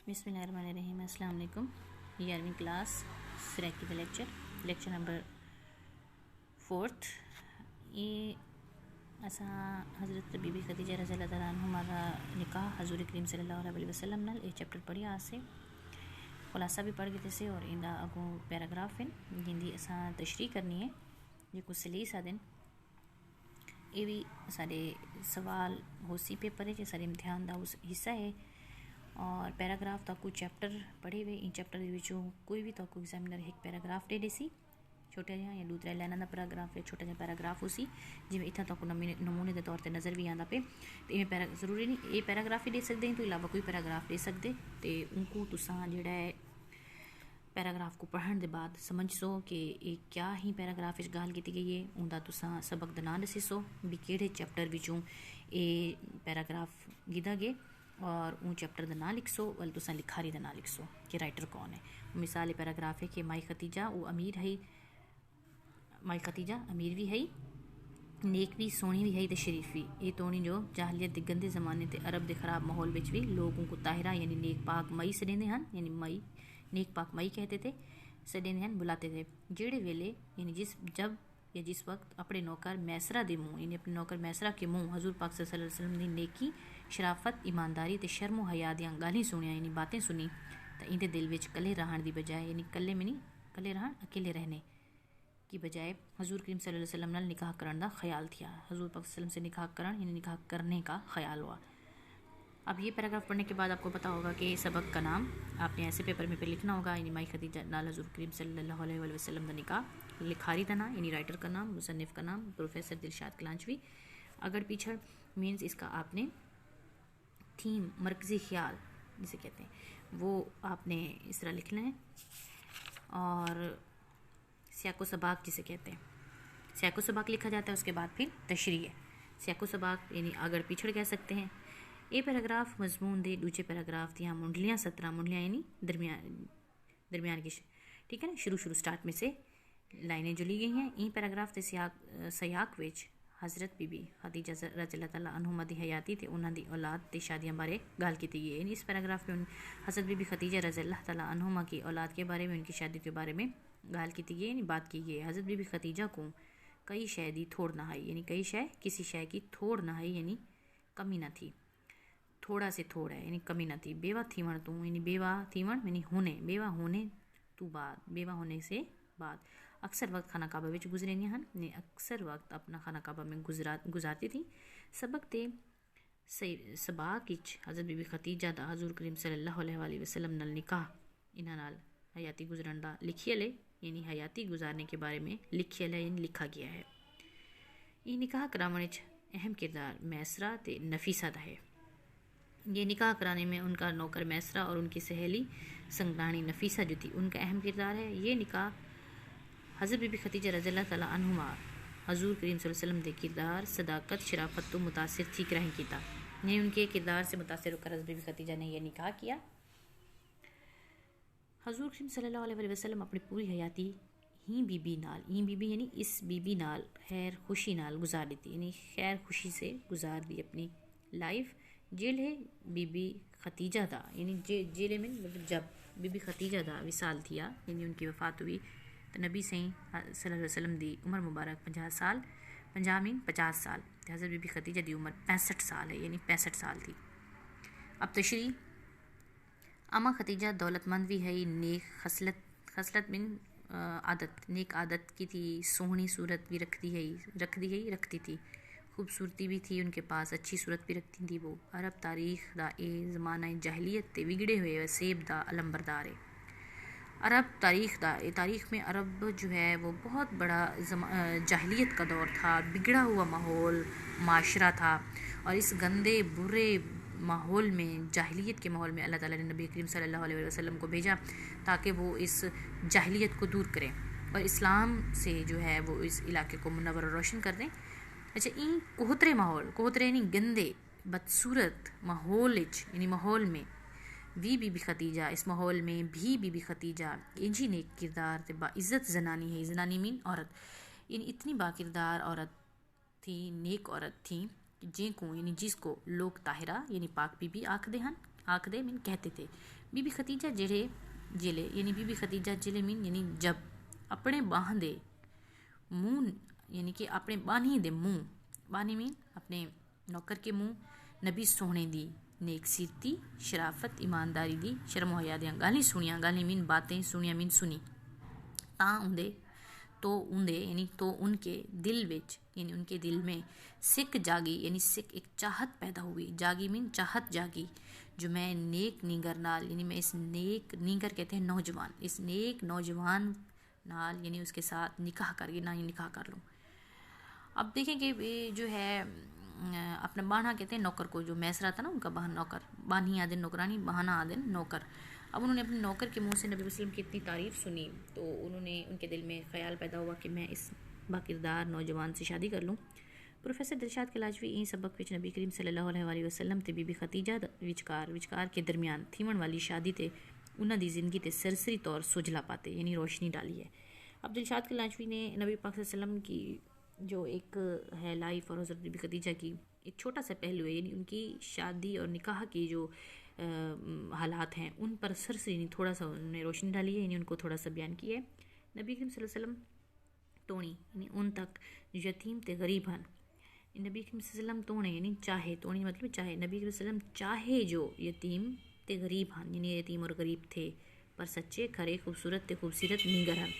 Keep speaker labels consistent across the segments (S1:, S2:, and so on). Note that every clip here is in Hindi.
S1: बिस्मिल्लाहिर्रहमानिर्रहीम। अस्सलाम वालेकुम। 11वीं क्लास सिराकी का लेक्चर नंबर 4। ये असा हज़रत बीबी खदीजा रज़ियल्लाहु तआला अन्हा का निकाह हजूर करीम सल्लल्लाहु अलैहि वसल्लम नाल ये चैप्टर पढ़ी आसे खुलासा भी पढ़ गए थे और इंदा अगों पैराग्राफ हैं जिंदी असा तशरीह करनी है जो कुछ सलीस दिन ये भी सारे सवाल होसी पेपर है सारे इम्तिहान का उस हिस्सा है और पैराग्राफ तो कोई चैप्टर पढ़े हुए इन चैप्टर के कोई भी तो एग्जामिनर एक पैराग्राफ दे देसी छोटा जहा या दूसरा लाइन का पैराग्राफ है छोटा जहा पैराग्राफ उसी जिमें इतना तक नमूने के तौर पर नज़र भी आता पे तो इवें जरूरी नहीं ये पैराग्राफ ही दे सकते तो इलावा कोई पैराग्राफ दे सकते तो उनको तुसा जोड़ा है पैराग्राफ को पढ़ने के बाद समझ सो कि ये क्या ही पैराग्राफ गाल की गई है उनका तुसा सबक का नाम दसी सो भी किहड़े चैप्टर विचों ये पैराग्राफ गिदा गए और उन चैप्टर का नाम लिख सो वाल तुसा लिखारी का नाम लिख सो कि राइटर कौन है। मिसाल पैराग्राफ है कि माई खतीजा वो अमीर है माई खतीजा अमीर भी है नेक भी सोहनी भी है तो शरीफ भी ये तोनी जो जाहलियत के गंदे जमाने ते अरब के खराब माहौल में भी लोगों को ताहिरा यानी नेक पाक मई सडेंदे हैं यानी मई नेक पाक मई कहते थे सडेंदे हैं बुलाते थे जेड़े वेले यानी जिस वक्त अपने नौकर मैसरा दे मुँह यानी अपने नौकर मैसरा के मुँह हजूर पाक सल्लल्लाहु अलैहि वसल्लम की नेकी शराफत ईमानदारी ते शर्मो हया दियाँ गाली सुनिया यानी बातें सुनी तो इनके दिल में कले रहन की बजाय यानी कले में नहीं कले रहन अकेले रहने की बजाय हजूर करीम सल्लल्लाहु अलैहि वसल्लम नाल निकाह करने का ख्याल थिया हजूर पाक सल्लल्लाहु अलैहि वसल्लम से निकाह करण यानी निकाह करने का ख्याल हुआ। अब ये पैराग्राफ पढ़ने के बाद आपको पता होगा कि सबक का नाम आपने ऐसे पेपर में पे लिखना होगा यानी माई खदीजा नाल हजूर करीम सल्लल्लाहु अलैहि वसल्लम का निकाह लिखारी का नाम यानी राइटर का नाम मुसन्निफ का नाम प्रोफेसर दिलशाद कलांचवी अगर पीछड़ मीन्स इसका आपने थीम मरकज़ी ख्याल जिसे कहते हैं वो आपने इस तरह लिखना है और सियाको सबाक जिसे कहते हैं सियाको सबाक लिखा जाता है उसके बाद फिर तशरीह है सियाको सबाक यानी आगर पिछड़ कह सकते हैं। ये पैराग्राफ मजमून दे दूजे पैराग्राफ दियाँ मुंडलियाँ 17 मुंडलियाँ यानी दरमियान की ठीक है ना शुरू स्टार्ट में से लाइनें जो ली गई हैं इन पैराग्राफ के सयाक विच हज़रत बीबी खदीजा रज़ियल्लाहु तआला अन्हा दी हयाती ते उन्हां दी औलाद ते शादियां बारे गाल की गई है। इस पैराग्राफ में हज़रत बीबी खदीजा रज़ियल्लाहु तआला अन्हा की औलाद के बारे में उनकी शादी के बारे में गाल की गई यानी बात की गई है। हज़रत बीबी खदीजा को कई शय दी थोड़ ना आई यानी कई शय किसी शय की थोड़ ना आई यानी कमी ना थी थोड़ा से थोड़ा है यानी कमी ना थी। बेवा थीवण तू यानी बेवा थीवण यानी होने बेवा होने तू बाद बेवा होने से बाद अक्सर वक्त खाना काबा में गुजरेंदियां हैं अक्सर वक्त अपना खाना काबा में गुजारती थी। सबक ते सबाक हज़रत बीबी खदीजा दा हजूर करीम सल्लल्लाहु अलैहि वसल्लम नाल निकाह इन्हां नाल हयाती गुजरन दा लिखियल है यानी हयाती गुजारने के बारे में लिखियल है यानी लिखा गया है। ये निकाह करावन अहम किरदार मैसरा ते नफीसा दा है। ये निकाह कराने में उनका नौकर मैसरा और उनकी सहेली संगरानी नफीसा जो थी उनका अहम किरदार है। ये निकाह हज़रत बीबी खदीजा रज़ियल्लाहु तआला अन्हा हजूर करीम सल्लल्लाहु अलैहि वसल्लम के किरदार सदाकत शराफत तो मुतासिर थी ग्रहण किया यानी उनके किरदार से मुतासिर होकर हज़रत बीबी खदीजा ने यह निकाह किया। हजूर करीम सल्लल्लाहु अलैहि वसल्लम अपनी पूरी हयाती ही बीबी यानी इस बीबी नाल खैर खुशी नाल गुजार दी थी यानी खैर खुशी से गुजार दी अपनी लाइफ। जेल है बीबी खदीजा दा यानी जेल में मतलब जब बीबी खदीजा दा विसाल थिया यानी उनकी वफ़ात हुई तो नबी सही सल्लल्लाहु अलैहि वसल्लम दी उम्र मुबारक 50 साल 50 मीन 50 साल तो हज़रत बीबी खदीजा दी उम्र 65 साल है यानी 65 साल थी। अब तशरीह अम्मा खदीजा दौलतमंद भी है नेक खसलत मिन आदत नेक आदत की थी सोहनी सूरत भी रखती थी खूबसूरती भी थी उनके पास अच्छी सूरत भी रखती थी। वो अरब तारीख दा ए ज़माना जहलीत ते विगड़े हुए वसेब दा अलंबरदार है। अरब तारीख में अरब जो है वो बहुत बड़ा जाहिलियत का दौर था बिगड़ा हुआ माहौल माशरा था और इस गंदे बुरे माहौल में जाहिलियत के माहौल में अल्लाह ताला ने नबी करीम सल्लल्लाहु अलैहि वसल्लम को भेजा ताकि वो इस जाहिलियत को दूर करें और इस्लाम से जो है वो इस इलाके को मुनव्वर और रोशन कर दें। अच्छा इन कोहतरे यानी गंदे बदसूरत माहौल यानी माहौल में भी बीबी खदीजा इस माहौल में भी बीबी खदीजा इंजी नेक किरदार ते बाइज़्ज़त जनानी है जनानी मीन औरत इन इतनी बाकिरदार औरत थी नेक औरत थी जिनको यानी जिसको लोग ताहिरा यानी पाक बीबी आखते हैं आखदे मीन कहते थे। बीबी खतीजा जेड़े जिले यानी बीबी खतीजा जिले मीन यानी जब अपने बाह दे मुँह यानी कि अपने बानी दे मुँह, बानी मीन अपने नौकर के मुँह नबी सोहने दी नेक सीरती शराफत ईमानदारी दी शर्म हया दियां गालीं सुनियां, गालीं मीन बातें, सुनियां मीन सुनी, तां उंदे यानी तो उनके दिल विच यानी उनके दिल में सिक जागी यानी सिक एक चाहत पैदा हुई। जागी मीन चाहत जागी जो मैं नेक नीगर नाल यानी मैं इस नेक नीगर कहते हैं नौजवान, इस नेक नौजवान नाल यानी उसके साथ निकाह करके ना ही निकाह कर लूँ। अब देखें कि जो है अपना बाना कहते हैं नौकर को, जो मैसरा था ना उनका बहन नौकर, बानी आदिन नौकरानी, बहाना आदिन नौकर। अब उन्होंने अपने नौकर के मुंह से नबी वसल्लम की इतनी तारीफ़ सुनी तो उन्होंने उनके दिल में ख्याल पैदा हुआ कि मैं इस बाकिरदार नौजवान से शादी कर लूँ। प्रोफेसर दिलशाद कलाजवी ई सबक विच नबी करीम सल्लल्लाहु अलैहि वसल्लम ते बीबी खतीजा विचकार के दरमियान थीवन वाली शादी ते उन्हां दी जिंदगी ते सरसरी तौर सुझला पाते यानी रोशनी डाली है। अब दिलशाद कलाजवी ने नबी पाक सल्लल्लाहु अलैहि वसल्लम की जो एक है लाइफ और हज़रत बीबी खदीजा की एक छोटा सा पहलू है यानी उनकी शादी और निकाह की जो हालात हैं उन पर सरसरी थोड़ा सा उन्होंने रोशनी डाली है, यानी उनको थोड़ा सा बयान किया है। नबी करीम सल्लल्लाहु अलैहि वसल्लम तोणी यानी उन तक यतीम ते गरीब हन। नबी करीम सल्लल्लाहु अलैहि वसल्लम तोणे यानी चाहे, तोणी मतलब चाहे, नबी करीम सल्लल्लाहु अलैहि वसल्लम चाहे जो यतीम ते गरीब हन यानी यतीम और गरीब थे पर सच्चे खरे खूबसूरत ते खूबसूरत नीगर हन,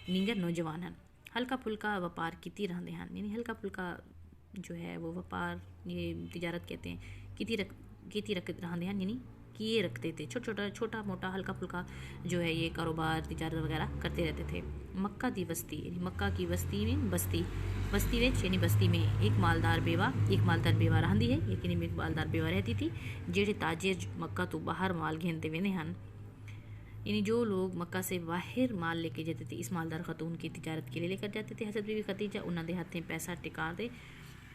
S1: नीगर नौजवान हन। हल्का फुल्का व्यापार कीती रहंदे हन यानी हल्का फुल्का जो है वो व्यापार ये तिजारत कहते हैं कीती रख रहंदे हन यानी किए रखते थे, छोटा मोटा हल्का फुल्का जो है ये कारोबार तिजारत वगैरह करते रहते थे। मक्का दी बस्ती यानी मक्का की बस्ती में बस्ती विच यानी बस्ती में एक मालदार बेवा रहंदी है, लेकिन एक मालदार बेवा रहती थी जेड़े ताजिर मक्का तो बाहर माल घेनते वेंदे हन यानी जो लोग मक्का से बाहर माल लेके जाते थे इस मालदार खतून की तिजारत के लिए लेकर जाते थे। हज़रत बीबी खतीजा उन्होंने हाथें पैसा टिका दे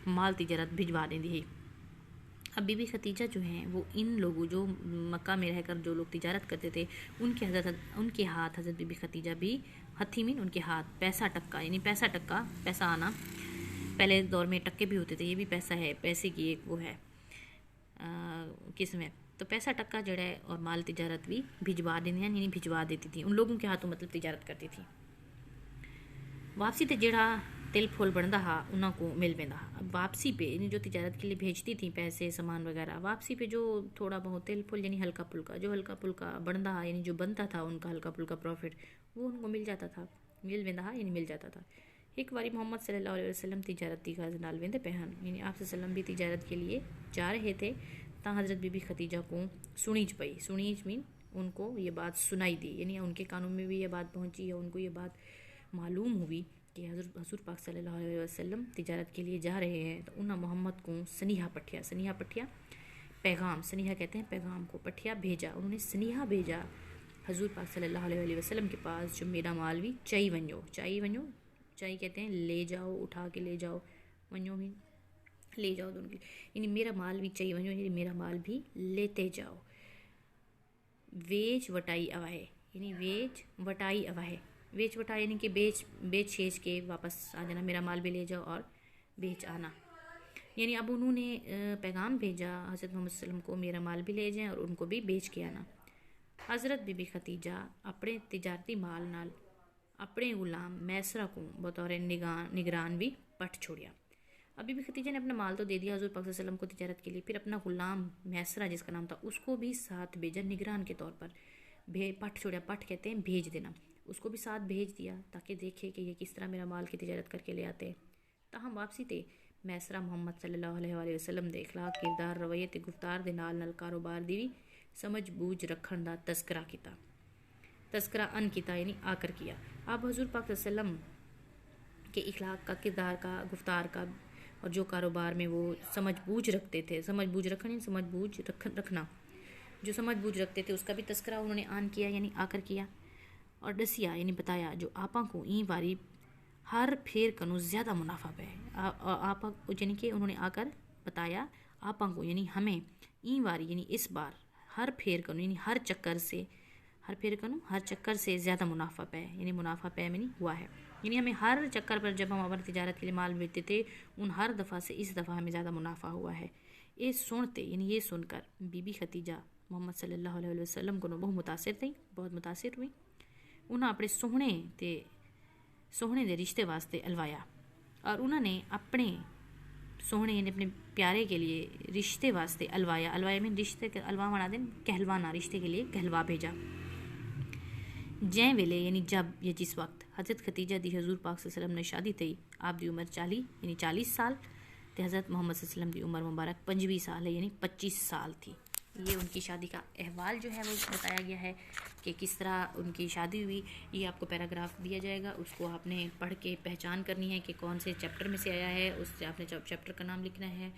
S1: माल तिजारत भिजवा देती है। अब बीबी खतीजा जो हैं वो इन लोगों जो मक्का में रहकर जो लोग तिजारत करते थे उनके हाथ हज़रत बीबी खतीजा भी हथी मीन उनके हाथ पैसा टक्का यानी पैसा आना, पहले दौर में टक्के भी होते थे, ये भी पैसा है, पैसे की एक वो है किस्म है, तो पैसा टक्का जड़ा है और माल तिजारत भी भिजवा देती यानी भिजवा देती थी उन लोगों के हाथों, मतलब तिजारत करती थी। वापसी ते जड़ा तिल फुल बनता हा उन्हों को मिल पेंदा। अब वापसी पे यानी जो तिजारत के लिए भेजती थी पैसे सामान वगैरह, वापसी पे जो थोड़ा बहुत तिल फुल यानी हल्का फुल्का बनता हा यानी जो बनता था उनका हल्का फुल्का प्रॉफिट वो उनको मिल जाता था, मिल वेंदा हा यानी मिल जाता था। एक बारी मोहम्मद सल्लल्लाहु अलैहि वसल्लम तिजारत की गाज नाल वेंदे पे हन यानी आप सल्लम भी तिजारत के लिए जा रहे थे ता हज़रत बीबी खतीजा को सुनीज मीन उनको ये बात सुनाई दी यानी उनके कानों में भी ये बात पहुंची या उनको ये बात मालूम हुई कि हज़ूर पाक सल्लल्लाहु अलैहि वसल्लम तिजारत के लिए जा रहे हैं। तो उन्हें मोहम्मद को सनीहा पठिया पैगाम, सनीहा कहते हैं पैगाम को, पठिया भेजा, उन्होंने सनीहा भेजा हज़ूर पाक सल्लल्लाहु अलैहि वसल्लम के पास जो मेरा माल भी चाई वञो चाई कहते हैं ले जाओ, उठा के ले जाओ, वञो भी ले जाओ दोनों यानी मेरा माल भी चाई वञो यानी मेरा माल भी लेते जाओ। वेच वटाई अवाहे यानी कि बेच छेच के वापस आ जाना, मेरा माल भी ले जाओ और बेच आना। यानी अब उन्होंने पैगाम भेजा हज़रत मोहम्मद सल्लम को मेरा माल भी ले जाएं और उनको भी बेच के आना। हज़रत बीबी खतीजा अपने तिजारती माल नाल अपने गुलाम मैसरा को बतौर निगरान भी पट छोड़िया। अब बीबी खतीजा ने अपना माल तो दे दिया हज़ूर पाक सल्लल्लाहु अलैहि वसल्लम को तिजारत के लिए, फिर अपना गुलाम मैसरा जिसका नाम था उसको भी साथ भेजा निगरान के तौर पर, पट छोड़ा, पट कहते हैं भेज देना, उसको भी साथ भेज दिया ताकि देखे कि ये किस तरह मेरा माल की तिजारत करके ले आते हैं। ताहम वापसी ते मैसरा मुहम्मद सल्लल्लाहु अलैहि वसल्लम दे इखलाक किरदार रवैये ते गुफ्तार दे नाल कारोबार दी भी समझ बूझ रखण दा तस्करा अन किया यानी आकर किया। अब हज़ूर पाक सल्लल्लाहु अलैहि वसल्लम के इखलाक का, किरदार का, गुफ्तार का और जो कारोबार में वो समझ बूझ रखते थे, जो समझ बूझ रखते थे उसका भी तस्करा उन्होंने आन किया यानी आकर किया और दसिया यानी बताया जो आपा को ई बारी हर फेर कनु ज़्यादा मुनाफा पे आपा यानी कि उन्होंने आकर बताया आपा को यानी हमें ई बारी यानी इस बार हर फेर कनु यानी हर चक्कर से ज़्यादा मुनाफा पे यानी मुनाफा पे में नहीं हुआ है, यानी हमें हर चक्कर पर जब हम अपनी तिजारत के लिए माल बेचते थे उन हर दफ़ा से इस दफ़ा हमें ज़्यादा मुनाफा हुआ है। ये सुनते यानी ये सुनकर बीबी खतीजा मोहम्मद सल्लल्लाहु अलैहि वसल्लम को बहुत मुतासिर थी, बहुत मुतासिर हुई। उन्हें अपने सोहने दे रिश्ते वास्ते अलवाया और उन्होंने अपने सोहने यानी अपने प्यारे के लिए रिश्ते वास्ते अलवाया में रिश्ते के अलवा बना दें, कहलवाना, रिश्ते के लिए कहलवा भेजा। जै वेले यानी जब या जिस वक्त हज़रत खतीजा दी हजूर पाक सल्लल्लाहु अलैहि वसल्लम ने शादी थी, आप दी उम्र 40 यानी 40 साल, तो हज़रत मोहम्मद सल्लल्लाहु अलैहि वसल्लम की उम्र मुबारक 25 साल है यानी 25 साल थी। ये उनकी शादी का अहवाल जो है वो बताया गया है कि किस तरह उनकी शादी हुई। ये आपको पैराग्राफ दिया जाएगा, उसको आपने पढ़ के पहचान करनी है कि कौन से चैप्टर में से आया है। उससे आपने चैप्टर का नाम लिखना है,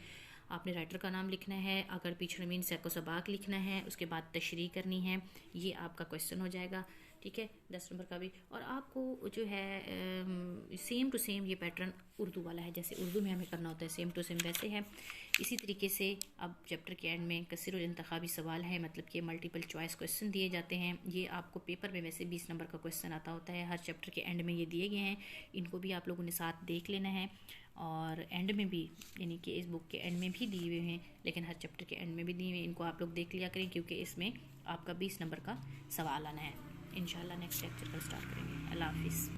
S1: आपने राइटर का नाम लिखना है, अगर पीछे मीन सैको सबाक लिखना है, उसके बाद तशरीह करनी है। ये आपका क्वेश्चन हो जाएगा, ठीक है, 10 नंबर का भी। और आपको जो है सेम टू सेम ये पैटर्न उर्दू वाला है, जैसे उर्दू में हमें करना होता है सेम टू सेम वैसे है। इसी तरीके से अब चैप्टर के एंड में कसीरुल इंतखाबी सवाल है, मतलब कि मल्टीपल चॉइस क्वेश्चन दिए जाते हैं। ये आपको पेपर में वैसे 20 नंबर का क्वेश्चन आता होता है, हर चैप्टर के एंड में ये दिए गए हैं। इनको भी आप लोगों ने साथ देख लेना है और एंड में भी यानी कि इस बुक के एंड में भी दिए हुए हैं, लेकिन हर चैप्टर के एंड में भी दिए हुए हैं। इनको आप लोग देख लिया करें क्योंकि इसमें आपका 20 नंबर का सवाल आना है। इंशाल्लाह नेक्स्ट लेक्चर का स्टार्ट करेंगे। अल्लाह हाफिज़।